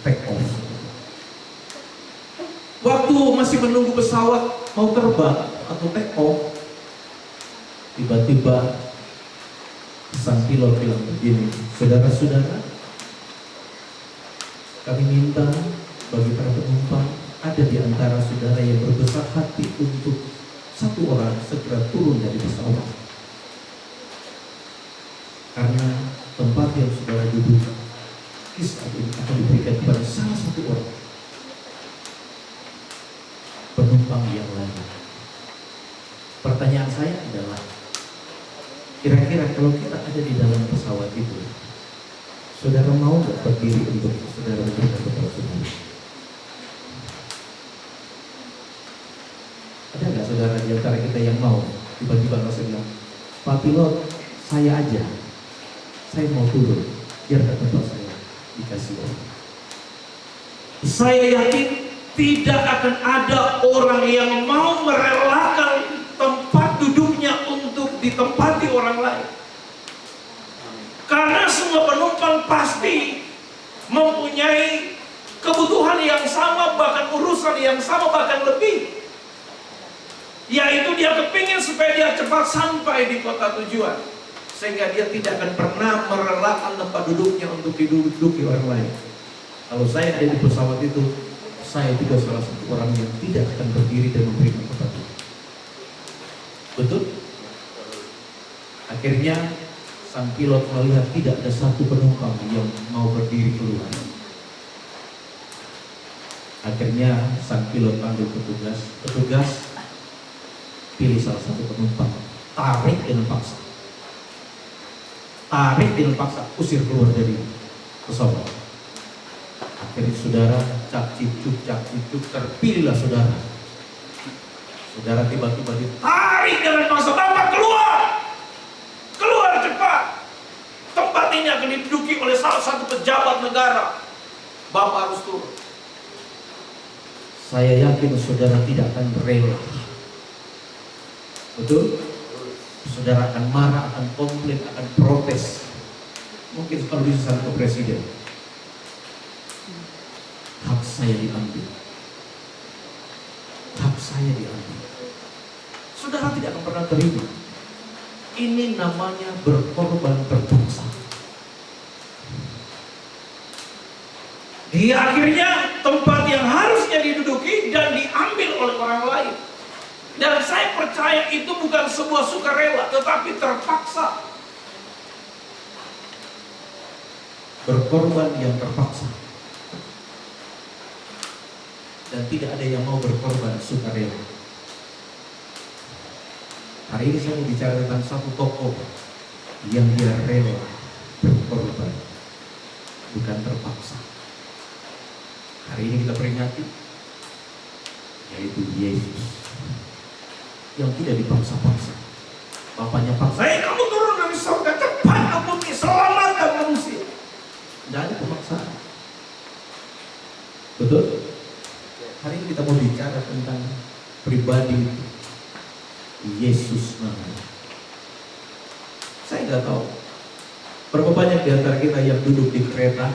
take off. Waktu masih menunggu pesawat mau terbang atau take off, tiba-tiba sang pilot bilang begini, saudara-saudara, kami minta bagi para penumpang, ada di antara saudara yang berbesar hati untuk satu orang segera turun dari pesawat. Karena tempat yang saudara duduk saat ini akan diberikan kepada salah satu orang penumpang yang lain. Pertanyaan saya adalah, kira-kira kalau kita ada di dalam pesawat itu, saudara mau nggak berdiri untuk saudara memberikan kepada saudara? Ada nggak saudara di antara kita yang mau tiba-tiba langsung bilang, Pak Pilot, saya aja, saya mau turun, biar tempat saya dikasih orang. Saya yakin tidak akan ada orang yang mau merelakan tempat duduknya untuk ditempati orang lain. Karena semua penumpang pasti mempunyai kebutuhan yang sama, bahkan urusan yang sama, bahkan lebih. Yaitu dia kepingin supaya dia cepat sampai di kota tujuan, sehingga dia tidak akan pernah merelakan tempat duduknya untuk diduduki orang lain. Kalau saya ada di pesawat itu, saya juga salah satu orang yang tidak akan berdiri dan memberikan tempat duduk. Betul? Akhirnya sang pilot melihat tidak ada satu penumpang yang mau berdiri keluar. Akhirnya sang pilot panggil petugas, pilih salah satu penumpang, tarik dengan paksa, usir keluar dari pesawat. Akhirnya saudara cak cicuk, terpilihlah saudara. Saudara tiba-tiba ditarik dengan paksa, Bapak keluar cepat. Tempat ini akan diduduki oleh salah satu pejabat negara. Bapak harus turun. Saya yakin saudara tidak akan rela. Betul? Saudara akan marah, akan komplain, akan protes. Mungkin kalau bisa sampai ke presiden. Hak saya diambil. Saudara tidak akan pernah terima. Ini namanya berkorban terpaksa. Di akhirnya tempat yang harusnya diduduki dan diambil oleh orang lain. Dan saya percaya itu bukan sebuah sukarela, tetapi terpaksa. Berkorban yang terpaksa. Dan tidak ada yang mau berkorban sukarela. Hari ini saya mau bicara tentang satu tokoh yang dia rela berkorban, bukan terpaksa. Hari ini kita peringati, yaitu Yesus, yang tidak dipaksa-paksa. Bapaknya paksa, kamu turun dari surga, cepat ke bumi, selamatkan manusia. Tidak ada pemaksaan. Betul? Hari ini kita mau bicara tentang pribadi Yesus namanya. Saya nggak tahu berapa banyak di antara kita yang duduk di kereta,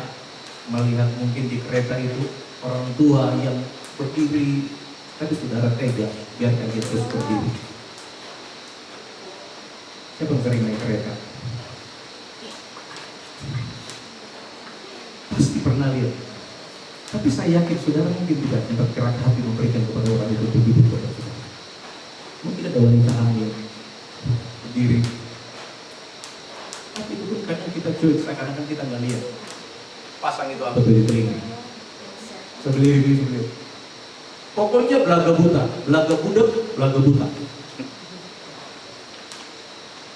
melihat mungkin di kereta itu orang tua yang berdiri, tapi saudara tega biarkan dia terus berdiri. Siapa yang sering naik kereta? Pasti pernah lihat. Tapi saya yakin saudara mungkin tidak dapat kerak hati memberikan kepada orang itu berdiri kepada saudara. Mungkin ada wanita hamil berdiri. Tapi itu pun kadang kita cuek, seakan-akan kita nggak lihat. Pasang itu apa tuh di telinga? Sebelir. Pokoknya belaga buta, belaga budak, belaga buta.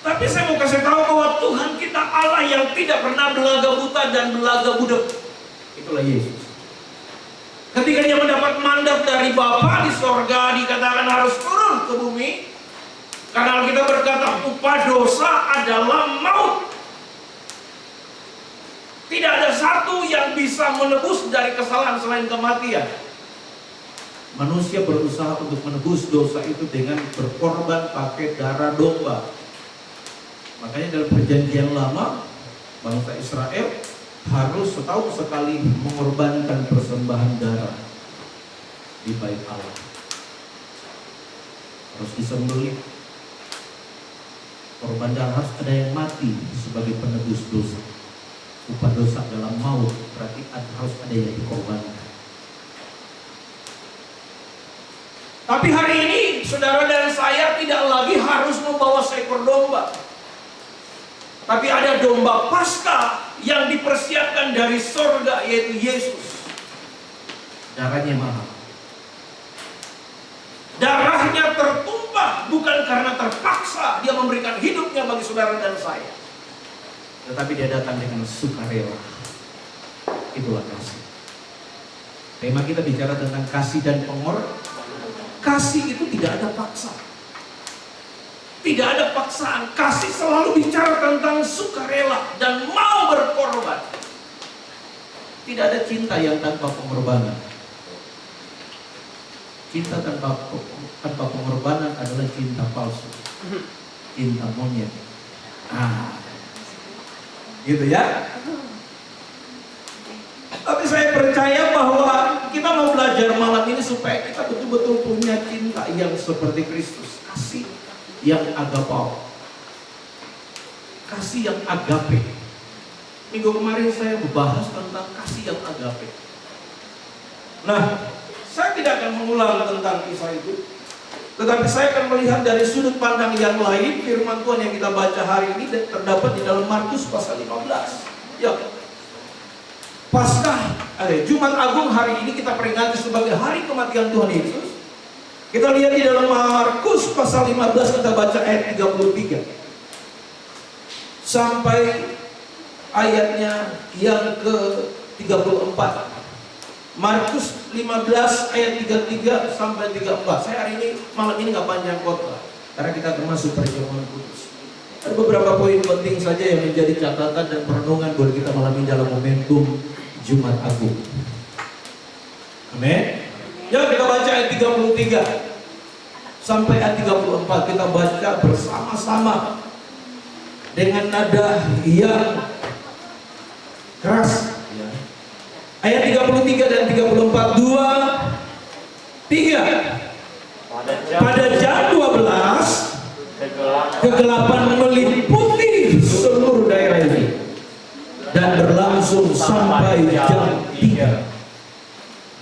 Tapi saya mau kasih tahu bahwa Tuhan kita Allah yang tidak pernah belaga buta dan belaga budak. Itulah Yesus. Ketika dia mendapat mandat dari Bapa di sorga, dikatakan harus turun ke bumi. Karena kita berkata upah dosa adalah maut. Tidak ada satu yang bisa menebus dari kesalahan selain kematian. Manusia berusaha untuk menebus dosa itu dengan berkorban pakai darah domba. Makanya dalam perjanjian lama, bangsa Israel harus setahun sekali mengorbankan persembahan darah di bait Allah. Harus disembelih. Korban darah harus ada yang mati sebagai penebus dosa. Upah dosa dalam maut, berarti harus ada yang dikorbankan. Tapi hari ini saudara dan saya tidak lagi harus membawa seekor domba. Tapi ada domba Paskah yang dipersiapkan dari sorga, yaitu Yesus. Darahnya mahal. Darahnya tertumpah bukan karena terpaksa dia memberikan hidupnya bagi saudara dan saya, tetapi dia datang dengan sukarela. Itulah kasih. Tema kita bicara tentang kasih dan pengorbanan. Kasih itu tidak ada paksa. Tidak ada paksaan. Kasih selalu bicara tentang sukarela dan mau berkorban. Tidak ada cinta yang tanpa pengorbanan. Cinta tanpa pengorbanan adalah cinta palsu. Cinta monyet. Gitu ya. Tapi saya percaya bahwa kita mau belajar malam ini supaya kita betul-betul punya cinta yang seperti Kristus. Kasih yang agapau. Kasih yang agape. Minggu kemarin saya membahas tentang kasih yang agape. Nah, saya tidak akan mengulang tentang kisah itu, tetapi saya akan melihat dari sudut pandang yang lain. Firman Tuhan yang kita baca hari ini terdapat di dalam Markus pasal 15. Ya. Paskah, Jumat Agung hari ini kita peringati sebagai hari kematian Tuhan Yesus. Kita lihat di dalam Markus pasal 15, kita baca ayat 33 sampai ayatnya yang ke-34. Markus 15 ayat 33 sampai 34. Saya hari ini malam ini nggak panjang khotbah karena kita termasuk perjamuan kudus. Ada beberapa poin penting saja yang menjadi catatan dan perenungan buat kita malam ini dalam momentum Jumat Agung. Amin. Ya, kita baca ayat 33 sampai ayat 34. Kita baca bersama-sama dengan nada yang keras. Ayat 33 dan 34. 2, 3. Pada jam 12 kegelapan meliputi seluruh daerah ini dan berlangsung sampai jam 3.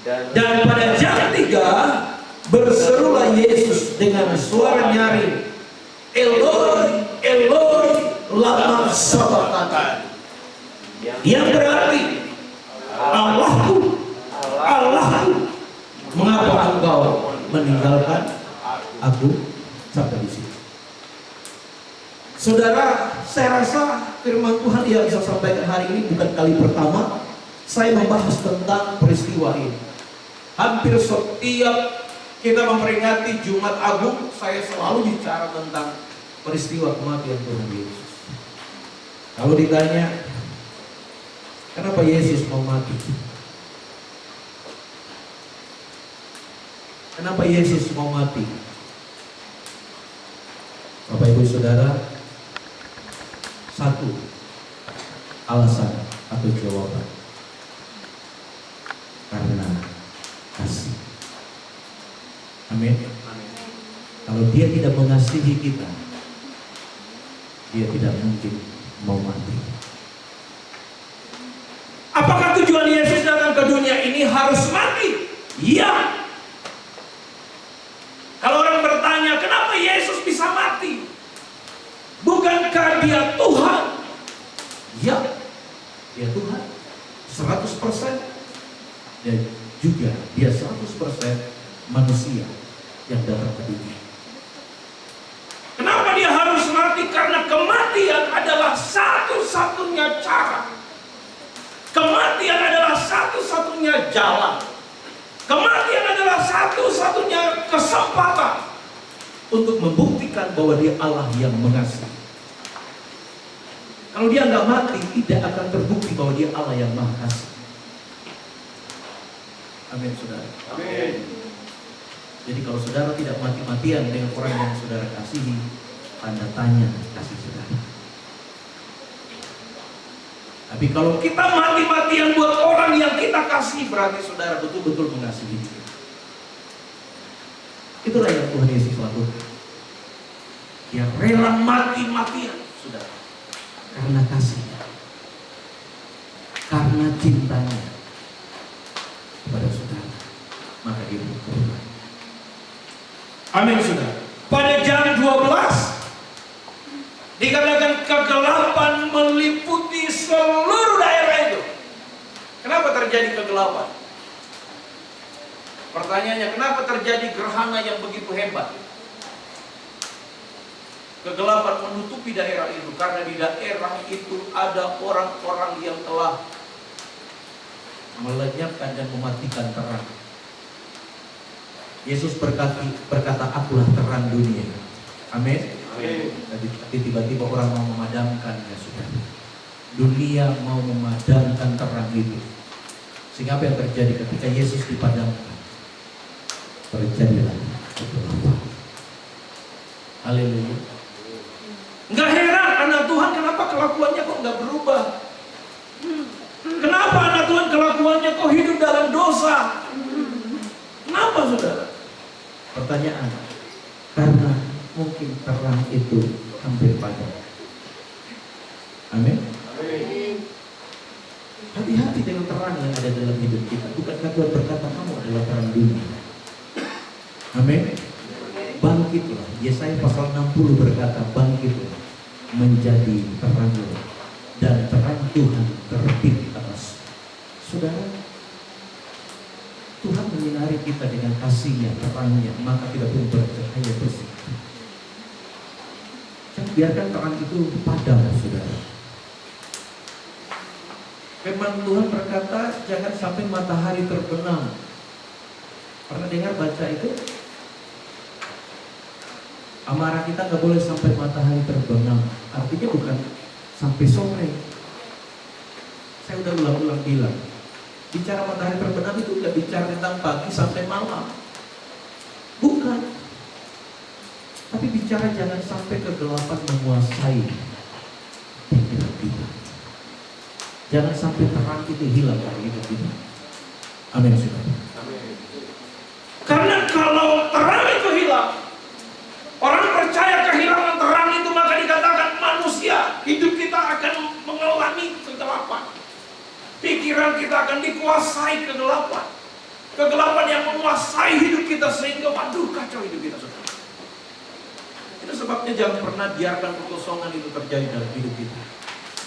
Dan pada jam 3 berserulah Yesus dengan suara nyaring, Eloi, Eloi, lama sabachthani, yang berarti, Allahku, Allahku, mengapa engkau meninggalkan aku? Sampai di sini. Saudara, saya rasa firman Tuhan yang saya sampaikan hari ini bukan kali pertama saya membahas tentang peristiwa ini. Hampir setiap kita memperingati Jumat Agung, saya selalu bicara tentang peristiwa kematian Tuhan Yesus. Kalau ditanya, kenapa Yesus mau mati? Kenapa Yesus mau mati? Bapak Ibu Saudara, satu alasan atau jawaban, karena kasih. Amin. Kalau dia tidak mengasihi kita, dia tidak mungkin mau mati. Apakah tujuan Yesus datang ke dunia ini harus mati? Iya. Kalau orang bertanya, kenapa Yesus bisa mati? Bukankah dia Tuhan? Ya, dia Tuhan 100%. Dan juga dia 100% manusia yang datang ke dunia. Kenapa dia harus mati? Karena kematian adalah satu-satunya cara. Kematian adalah satu-satunya jalan. Kematian adalah satu-satunya kesempatan untuk membuktikan bahwa dia Allah yang mengasihi. Kalau dia nggak mati, tidak akan terbukti bahwa dia Allah yang maha kasih. Amin, saudara. Amin. Jadi kalau saudara tidak mati-matian dengan orang yang saudara kasihi, tanda tanya kasih saudara. Tapi kalau kita mati-matian buat orang yang kita kasih, berarti saudara betul-betul mengasihi dia. Itulah yang Tuhan Yesus lakukan. Dia rela mati-matian, saudara, karena kasihnya, karena cintanya kepada saudara, maka dia berkorban. Amin, saudara. Pada jam 12 dikatakan kegelapan meliputi seluruh daerah itu. Kenapa terjadi kegelapan? Pertanyaannya, kenapa terjadi gerhana yang begitu hebat? Kegelapan menutupi daerah itu karena di daerah itu ada orang-orang yang telah melenyapkan dan mematikan terang. Yesus berkata, akulah terang dunia. Amin. Tapi tiba-tiba orang mau memadamkannya, sudah. Dunia mau memadamkan terang itu. Sehingga apa yang terjadi ketika Yesus dipadamkan? Terjadilah kegelapan. Haleluya. Nggak heran anak Tuhan kenapa kelakuannya kok nggak berubah? Kenapa anak Tuhan kelakuannya kok hidup dalam dosa? Kenapa, saudara? Pertanyaan. Karena mungkin terang itu hampir padam. Amin. Hati-hati dengan terang yang ada dalam hidup kita. Bukankah Tuhan berkata kamu adalah terang dunia? Amin. Bangkitlah. Yesaya pasal 60 berkata, bangkitlah menjadi terang dan terang Tuhan terbit atas. Saudara, Tuhan menyinari kita dengan kasih-Nya, terangnya, maka kita pun bercahaya bersih. Jangan biarkan terang itu padam, saudara. Firman Tuhan berkata, jangan sampai matahari terbenam. Pernah dengar baca itu? Amarah kita nggak boleh sampai matahari terbenam. Artinya bukan sampai sore. Saya udah ulang-ulang bilang, bicara matahari terbenam itu nggak bicara tentang pagi sampai malam. Bukan. Tapi bicara jangan sampai kegelapan menguasai pikiran kita. Jangan sampai terang itu hilang dari hidup kita. Amin, saudara. Karena kalau terang itu hilang, orang percaya kehilangan terang itu, maka dikatakan manusia, hidup kita akan mengalami kegelapan. Pikiran kita akan dikuasai kegelapan. Kegelapan yang menguasai hidup kita sehingga waduh kacau hidup kita, saudara. Itu sebabnya jangan pernah biarkan kekosongan itu terjadi dalam hidup kita.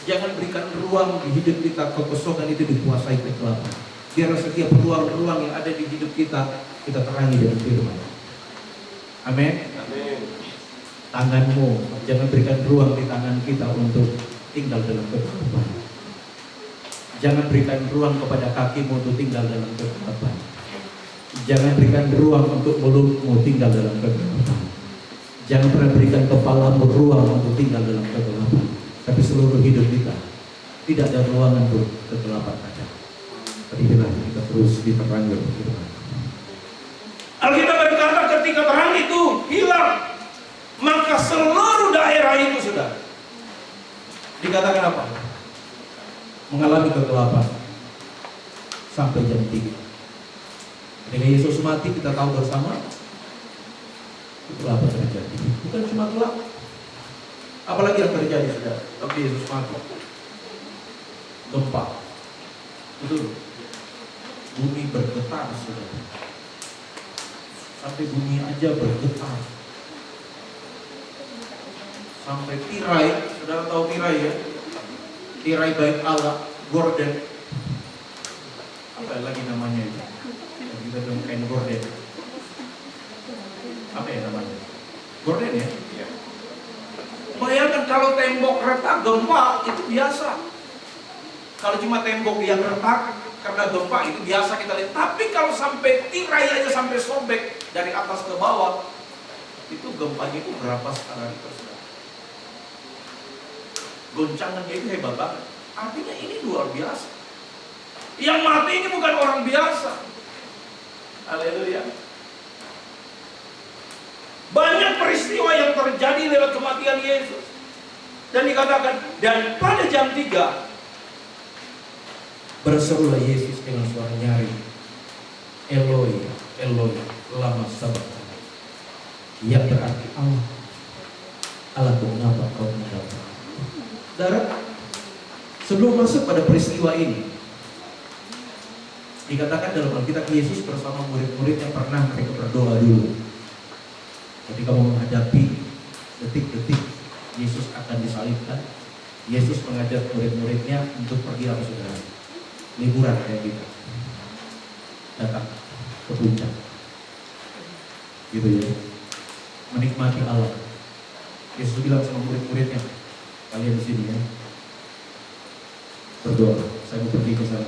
Jangan berikan ruang di hidup kita kekosongan itu dikuasai kegelapan. Biar setiap ruang-ruang yang ada di hidup kita terangi dengan firman. Amin. Tanganmu, jangan berikan ruang di tangan kita untuk tinggal dalam kegelapan. Jangan berikan ruang kepada kakimu untuk tinggal dalam kegelapan. Jangan berikan ruang untuk mulutmu tinggal dalam kegelapan. Jangan pernah berikan kepalamu ruang untuk tinggal dalam kegelapan. Tapi seluruh hidup kita tidak ada ruangan untuk kegelapan saja. Tapi kita terus diterangi oleh firman. Alkitab berkata ketika terang itu hilang, maka seluruh daerah itu sudah dikatakan apa? Mengalami kegelapan sampai jam 3. Ketika Yesus mati kita tahu bersama kegelapan terjadi. Bukan cuma gelap, apalagi yang terjadi sudah. Tapi Yesus mati, gempa, betul. Bumi bergetar sudah. Sampai bumi aja bergetar. Sampai tirai, saudara tahu tirai ya? Tirai bait Allah, gorden. Apa lagi namanya itu? Kita bilang kain gorden. Apa ya namanya? Gorden ya? Bayangkan kalau tembok retak gempa itu biasa. Kalau cuma tembok yang retak karena gempa itu biasa kita lihat. Tapi kalau sampai tirai aja sampai sobek dari atas ke bawah, itu gempanya itu berapa skala Richter? Goncangannya itu hebat banget. Artinya ini luar biasa. Yang mati ini bukan orang biasa. Haleluya. Banyak peristiwa yang terjadi lewat kematian Yesus. Dan dikatakan, dan pada jam 3 Berserulah Yesus dengan suara nyaring, Eloi, Eloi, lama sabachthani. Yang berarti Allah, Allahku mengapa kau meninggalkan? Saudara, sebelum masuk pada peristiwa ini, dikatakan dalam Alkitab Yesus bersama murid-muridnya pernah mereka berdoa dulu. Ketika mau menghadapi detik-detik Yesus akan disalibkan, Yesus mengajak murid-muridnya untuk pergi apa saudara? Liburan kayak gitu, datang ke puncak, gitu ya, menikmati alam. Yesus bilang sama murid-muridnya, kalian di sini ya, berdoa. Saya mau pergi ke sana,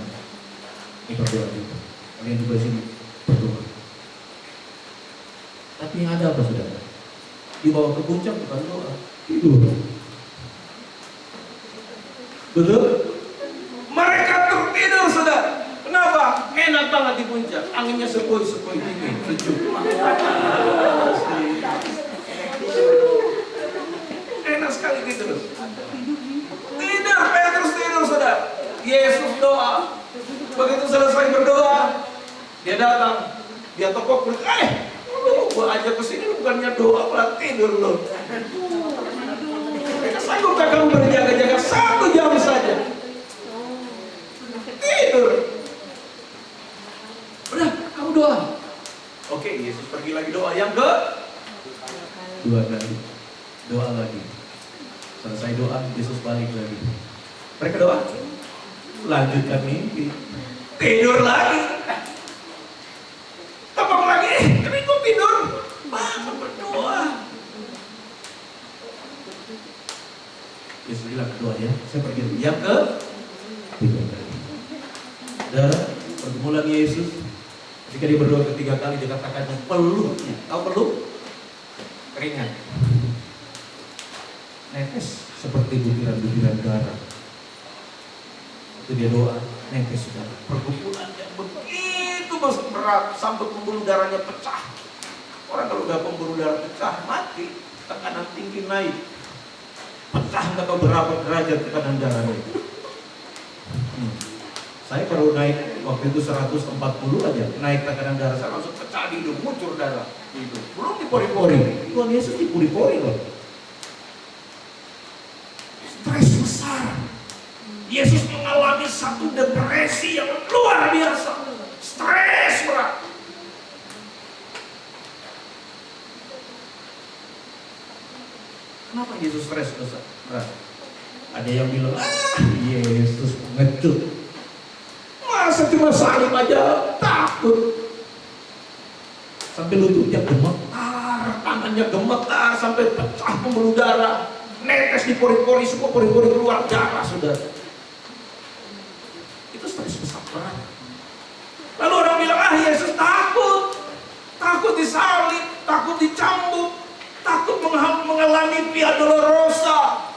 ini berdoa juga. Kalian juga di sini berdoa. Tapi yang ada apa saudara? Dibawa ke puncak bukan doa, tidur. Betul? Mereka tertidur saudara. Kenapa? Enak banget di puncak. Anginnya sepoi-sepoi dingin, sejuk. Enak sekali gitu loh. Tidur, Petrus tidur saudara. Yesus doa. Begitu selesai berdoa, dia datang. Dia tepuk perut. Gua ajak ke sini bukannya doa, malah tidur loh. Sanggupkah kamu berjaga-jaga 1 jam saja? Tidur. Udah, kamu doa. Oke, Yesus pergi lagi doa yang ke 2 kali. Doa lagi. Selesai doa, Yesus balik lagi. Mereka doa, lanjutkan mimpi. Tidur lagi. Tepuk lagi. Kenapa tidur? Bangun berdoa. Yesus bilang doa ya, saya pergi dulu. Yang ke 3 kali. Saudara, bertemu lagi Yesus. Ketika dia berdoa ketiga kali, dia katakan peluknya. Tahu peluk? Keringat. Netes seperti butiran-butiran darah. Itu dia doa, netes sudah. Pergumulan yang begitu berat sampai pembuluh darahnya pecah. Orang kalau udah pembuluh darah pecah, mati. Tekanan tinggi naik. Pecah nggak tahu berapa derajat tekanan darahnya. Saya baru naik waktu itu 140 aja, naik tekanan darah saya langsung pecah di hidung, muncul darah di hidung. Belum di pori-pori. Tuhan Yesus di pori-pori loh. Stres besar. Yesus mengalami satu depresi yang luar biasa. Stres berat. Kenapa Yesus stres berat? Ada yang bilang, Yesus ngecut. Masa cuma salib aja takut. Sampai lututnya gemetar, tangannya gemetar, sampai pecah pembuluh darah. Netes di pori-pori, semua pori-pori keluar darah, saudara. Itu stres besar berat. Lalu orang bilang, Yesus takut. Takut disalib, takut dicambuk, takut mengalami via dolorosa.